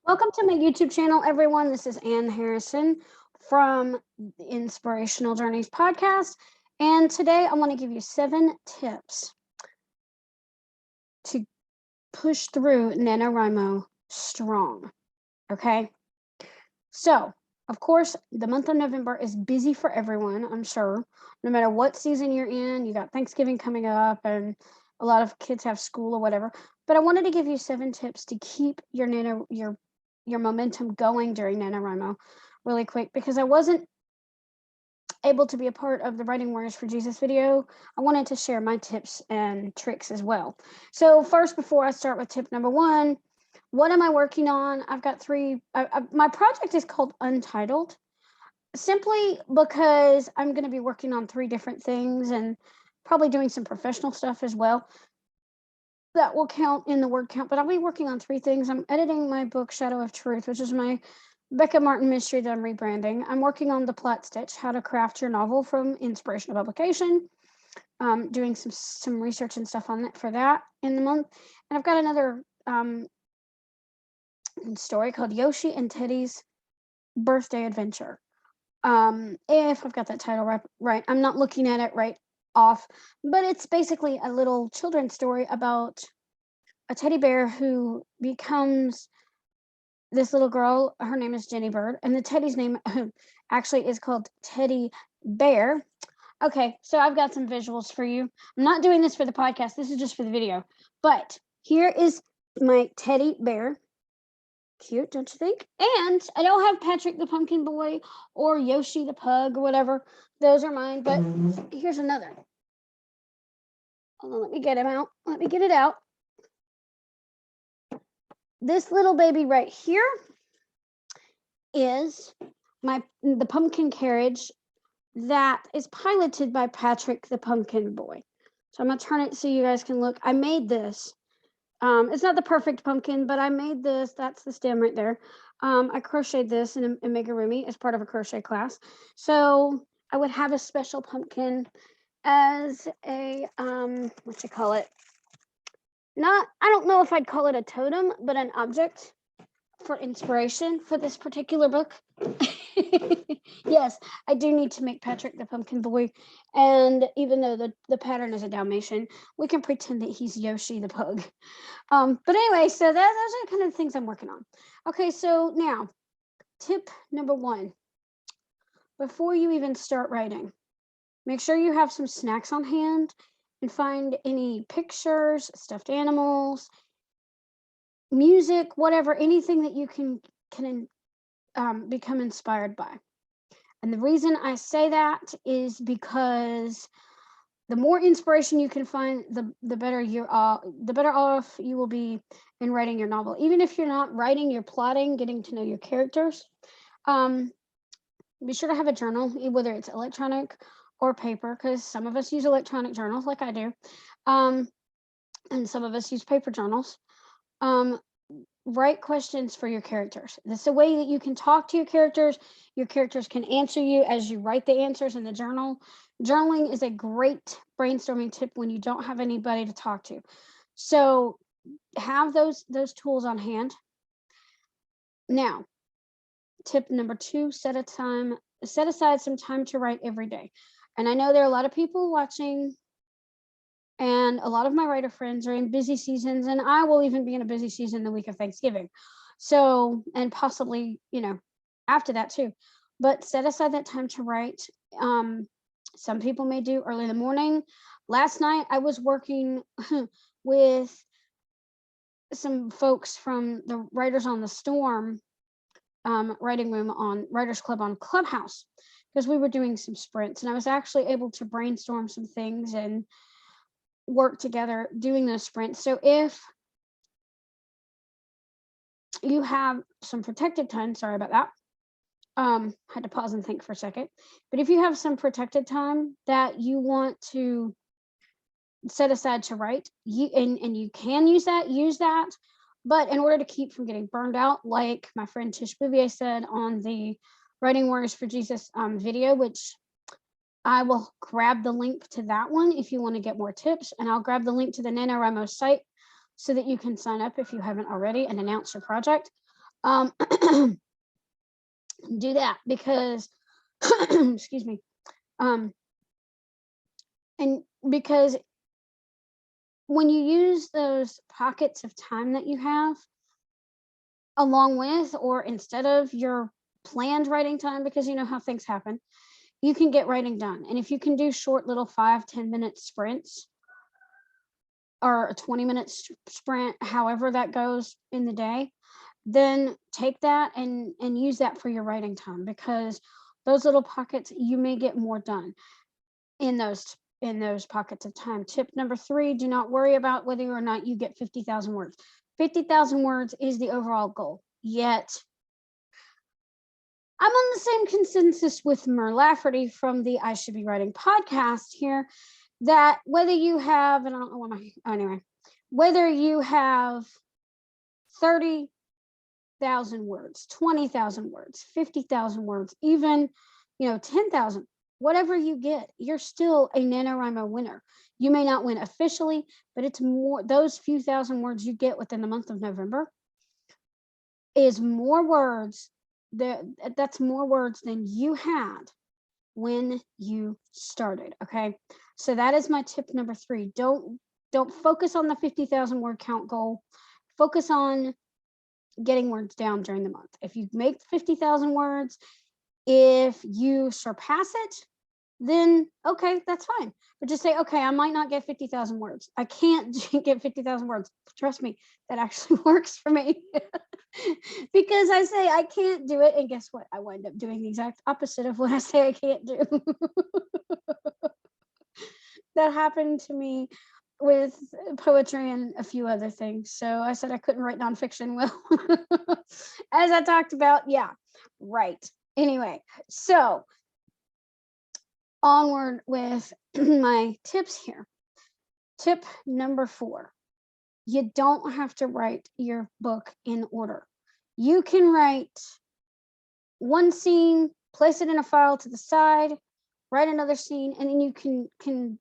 Welcome to my YouTube channel, everyone. This is Ann Harrison from the Inspirational Journeys podcast. And today I want to give you 7 tips to push through NaNoWriMo strong. Okay. So, of course, the month of November is busy for everyone, I'm sure. No matter what season you're in, you got Thanksgiving coming up and a lot of kids have school or whatever. But I wanted to give you 7 tips to keep your momentum going during NaNoWriMo really quick, because I wasn't able to be a part of the Writing Warriors for Jesus video. I wanted to share my tips and tricks as well. So first, before I start with tip number 1, what am I working on? I've got 3. My project is called Untitled, simply because I'm going to be working on 3 different things and probably doing some professional stuff as well. That will count in the word count, but I'll be working on 3 things. I'm editing my book, Shadow of Truth, which is my Becca Martin mystery that I'm rebranding. I'm working on the plot stitch, how to craft your novel from inspiration to publication. Doing some research and stuff on that for that in the month. And I've got another story called Yoshi and Teddy's Birthday Adventure. If I've got that title right, I'm not looking at it right off, but it's basically a little children's story about a teddy bear who becomes this little girl. Her name is Jenny Bird, and the teddy's name actually is called Teddy Bear. Okay, so I've got some visuals for you. I'm not doing this for the podcast. This is just for the video. But here is my teddy bear. Cute, don't you think? And I don't have Patrick the Pumpkin Boy or Yoshi the Pug or whatever. Those are mine, but here's another. Hold on, let me get him out. Let me get it out. This little baby right here is the pumpkin carriage that is piloted by Patrick the Pumpkin Boy. So I'm gonna turn it so you guys can look. I made this. It's not the perfect pumpkin, but I made this. That's the stem right there. I crocheted this in amigurumi as part of a crochet class. So I would have a special pumpkin as a what you call it? I don't know if I'd call it a totem, but an object for inspiration for this particular book. Yes, I do need to make Patrick the Pumpkin Boy, and even though the pattern is a Dalmatian, we can pretend that he's Yoshi the Pug. But anyway, so those are the kind of things I'm working on. Okay, so now tip number 1: before you even start writing, make sure you have some snacks on hand and find any pictures, stuffed animals, music, whatever, anything that you can become inspired by. And the reason I say that is because the more inspiration you can find, the better the better off you will be in writing your novel. Even if you're not writing, you're plotting, getting to know your characters. Be sure to have a journal, whether it's electronic or paper, because some of us use electronic journals like I do, and some of us use paper journals. Write questions for your characters. That's a way that you can talk to your characters. Your characters can answer you as you write the answers in the journal. Journaling is a great brainstorming tip when you don't have anybody to talk to. So have those tools on hand. Now, tip number 2, set aside some time to write every day. And I know there are a lot of people watching, and a lot of my writer friends are in busy seasons, and I will even be in a busy season the week of Thanksgiving. So, and possibly, after that too. But set aside that time to write. Some people may do early in the morning. Last night, I was working with some folks from the Writers on the Storm writing room on Writers Club on Clubhouse, because we were doing some sprints, and I was actually able to brainstorm some things and work together doing those sprints. So if you have some protected time, sorry about that, had to pause and think for a second, but if you have some protected time that you want to set aside to write, and you can use that, but in order to keep from getting burned out, like my friend Tish Bouvier said on the Writing Warriors for Jesus video, which I will grab the link to that one if you want to get more tips, and I'll grab the link to the NaNoWriMo site so that you can sign up if you haven't already and announce your project. Do that because, excuse me, and because when you use those pockets of time that you have, along with or instead of your planned writing time, because you know how things happen, you can get writing done. And if you can do short little 5-10 minute sprints or a 20-minute sprint, however that goes in the day, then take that and use that for your writing time, because those little pockets, you may get more done in those pockets of time. Tip number 3, do not worry about whether or not you get 50,000 words. 50,000 words is the overall goal. Yet I'm on the same consensus with Mer Lafferty from the I Should Be Writing podcast here, that whether you have, and I don't know what anyway, whether you have 30,000 words, 20,000 words, 50,000 words, even, 10,000, whatever you get, you're still a NaNoWriMo winner. You may not win officially, but it's more, those few thousand words you get within the month of November is more words. That's more words than you had when you started. Okay, so that is my tip number 3. Don't focus on the 50,000 word count goal. Focus on getting words down during the month. If you make 50,000 words, if you surpass it, then okay, that's fine. But just say, okay, I might not get 50,000 words. I can't get 50,000 words. Trust me, that actually works for me. Because I say I can't do it, and guess what? I wind up doing the exact opposite of what I say I can't do. That happened to me with poetry and a few other things. So I said I couldn't write nonfiction well. As I talked about, yeah, right. Anyway, so onward with my tips here. Tip number 4, you don't have to write your book in order. You can write one scene, place it in a file to the side, write another scene, and then you can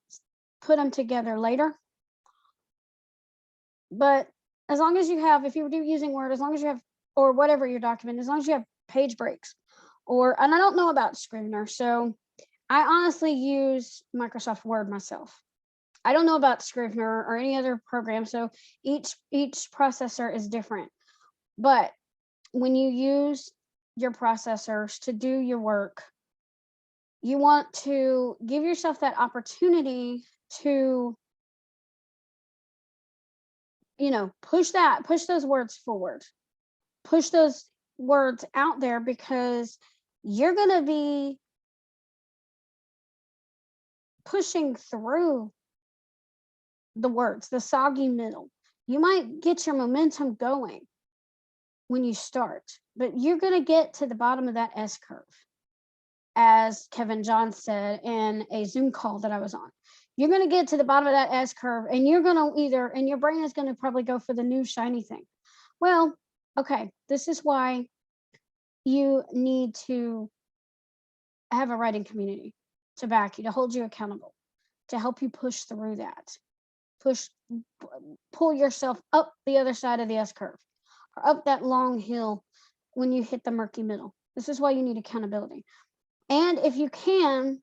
put them together later. But as long as you have, if you're using Word, as long as you have, or whatever your document, as long as you have page breaks, and I don't know about Scrivener, so I honestly use Microsoft Word myself. I don't know about Scrivener or any other program, so each processor is different. But when you use your processors to do your work, you want to give yourself that opportunity to, push those words forward, push those words out there, because you're going to be pushing through the words, the soggy middle. You might get your momentum going when you start, but you're going to get to the bottom of that S curve, as Kevin John said in a Zoom call that I was on. You're going to get to the bottom of that S curve, and you're going to and your brain is going to probably go for the new shiny thing. Well, okay, this is why you need to have a writing community to back you, to hold you accountable, to help you push through that. Pull yourself up the other side of the S curve, or up that long hill when you hit the murky middle. This is why you need accountability. And if you can,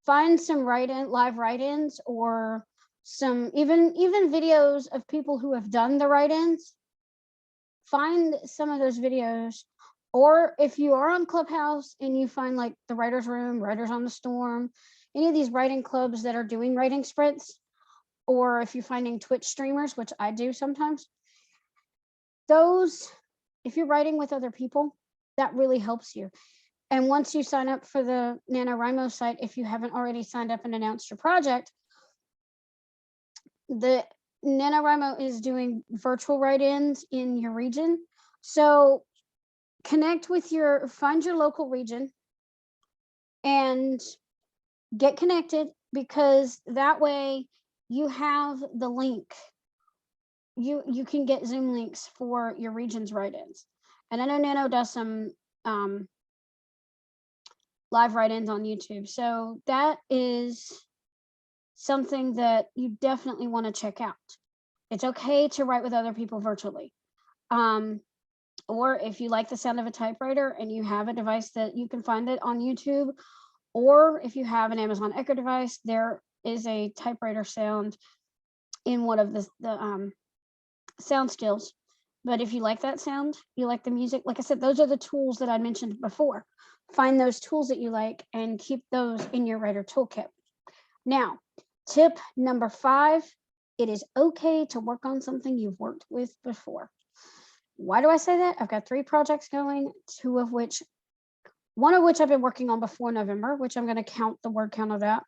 find some live write-ins, or some even videos of people who have done the write-ins. Find some of those videos. Or if you are on Clubhouse and you find like the Writers Room, Writers on the Storm, any of these writing clubs that are doing writing sprints, or if you're finding Twitch streamers, which I do sometimes, if you're writing with other people, that really helps you. And once you sign up for the NaNoWriMo site, if you haven't already signed up and announced your project, the NaNoWriMo is doing virtual write-ins in your region. So find your local region and get connected, because that way you have the link. You can get Zoom links for your region's write-ins. And I know Nano does some live write-ins on YouTube. So that is something that you definitely want to check out. It's okay to write with other people virtually. Or if you like the sound of a typewriter and you have a device that you can find it on YouTube, or if you have an Amazon Echo device, there is a typewriter sound in one of the sound skills. But if you like that sound, you like the music, like I said, those are the tools that I mentioned before. Find those tools that you like and keep those in your writer toolkit. Now, tip number 5, it is okay to work on something you've worked with before. Why do I say that? I've got 3 projects going, one of which I've been working on before November, which I'm going to count the word count of that.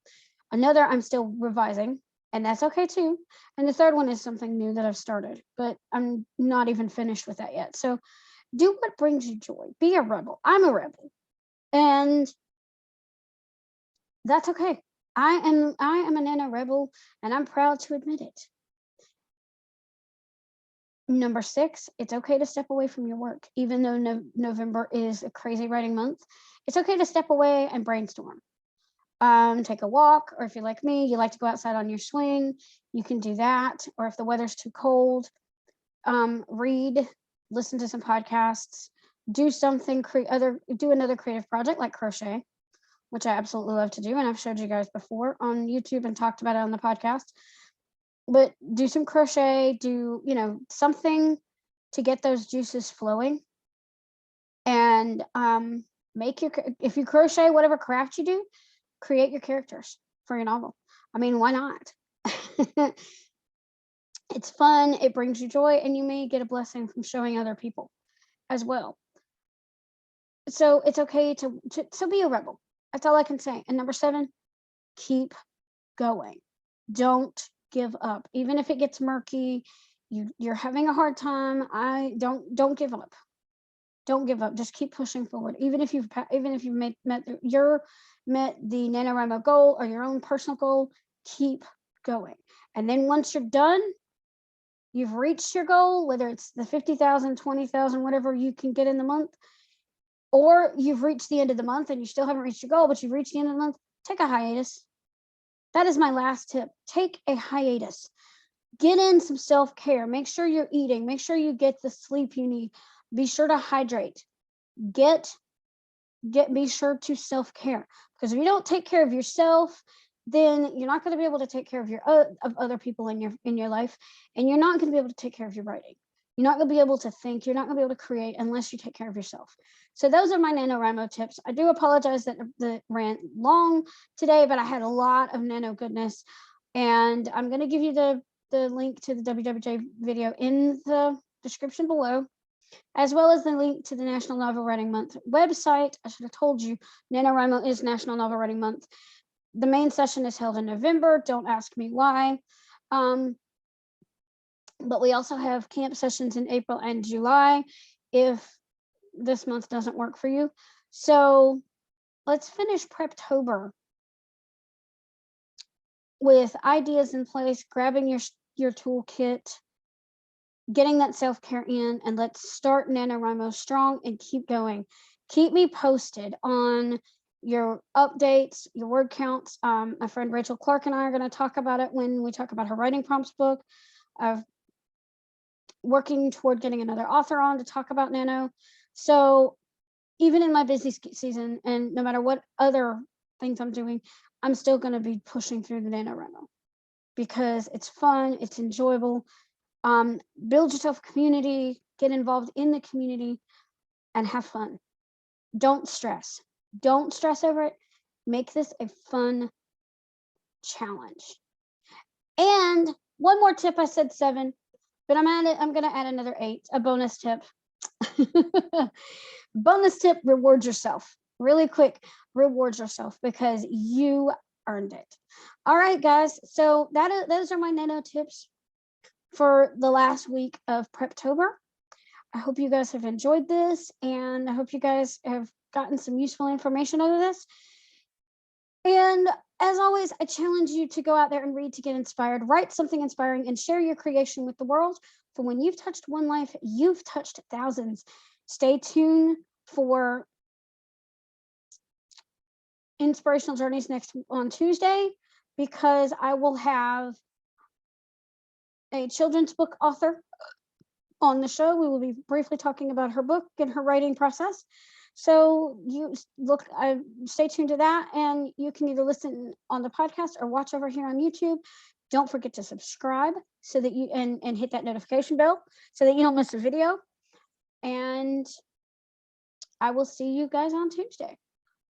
Another I'm still revising, and that's okay too. And the third one is something new that I've started, but I'm not even finished with that yet. So do what brings you joy. Be a rebel. I'm a rebel. And that's okay. I am a Nano rebel, and I'm proud to admit it. Number 6, it's okay to step away from your work. Even though November is a crazy writing month, it's okay to step away and brainstorm. Take a walk, or if you're like me, you like to go outside on your swing, you can do that. Or if the weather's too cold, read, listen to some podcasts, do something, do another creative project like crochet, which I absolutely love to do, and I've showed you guys before on YouTube and talked about it on the podcast. But do some crochet, do, something to get those juices flowing. And if you crochet, whatever craft you do, create your characters for your novel. I mean, why not? It's fun, it brings you joy, and you may get a blessing from showing other people as well. So it's okay to be a rebel. That's all I can say. And number 7, keep going. Don't give up. Even if it gets murky, you're having a hard time, don't give up. Don't give up. Just keep pushing forward. Even if you've met the NaNoWriMo goal or your own personal goal, keep going. And then once you're done, you've reached your goal, whether it's the 50,000, 20,000, whatever you can get in the month, or you've reached the end of the month and you still haven't reached your goal, but you've reached the end of the month, take a hiatus. That is my last tip. Take a hiatus. Get in some self-care. Make sure you're eating. Make sure you get the sleep you need. Be sure to hydrate. Be sure to self-care, because if you don't take care of yourself, then you're not going to be able to take care of other people in your life, and you're not going to be able to take care of your writing. You're not going to be able to think. You're not going to be able to create unless you take care of yourself. So those are my NaNoWriMo tips. I do apologize that the ran long today, but I had a lot of nano goodness, and I'm going to give you the link to the WWJ video in the description below, as well as the link to the National Novel Writing Month website. I should have told you, NaNoWriMo is National Novel Writing Month. The main session is held in November. Don't ask me why. But we also have camp sessions in April and July if this month doesn't work for you. So let's finish Preptober with ideas in place, grabbing your toolkit, getting that self-care in, and let's start NaNoWriMo strong and keep going. Keep me posted on your updates, your word counts. My friend Rachel Clark and I are going to talk about it when we talk about her writing prompts book. I've working toward getting another author on to talk about Nano. So even in my busy season, and no matter what other things I'm doing, I'm still going to be pushing through the NaNoWriMo because it's fun, it's enjoyable. Build yourself a community, get involved in the community, and have fun. Don't stress. Don't stress over it. Make this a fun challenge. And one more tip, I said 7, but I'm going to add another 8, a bonus tip. Bonus tip, reward yourself. Really quick, reward yourself because you earned it. All right, guys. So those are my nano tips for the last week of Preptober. I hope you guys have enjoyed this, and I hope you guys have gotten some useful information out of this. And as always, I challenge you to go out there and read to get inspired, write something inspiring, and share your creation with the world. For when you've touched one life, you've touched thousands. Stay tuned for Inspirational Journeys on Tuesday, because I will have a children's book author on the show, we will be briefly talking about her book and her writing process. So you stay tuned to that, and you can either listen on the podcast or watch over here on YouTube. Don't forget to subscribe so that you and hit that notification bell so that you don't miss a video. And I will see you guys on Tuesday.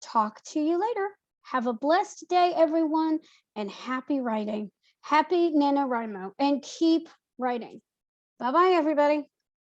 Talk to you later. Have a blessed day, everyone, and happy writing. Happy NaNoWriMo, and keep writing. Bye-bye, everybody.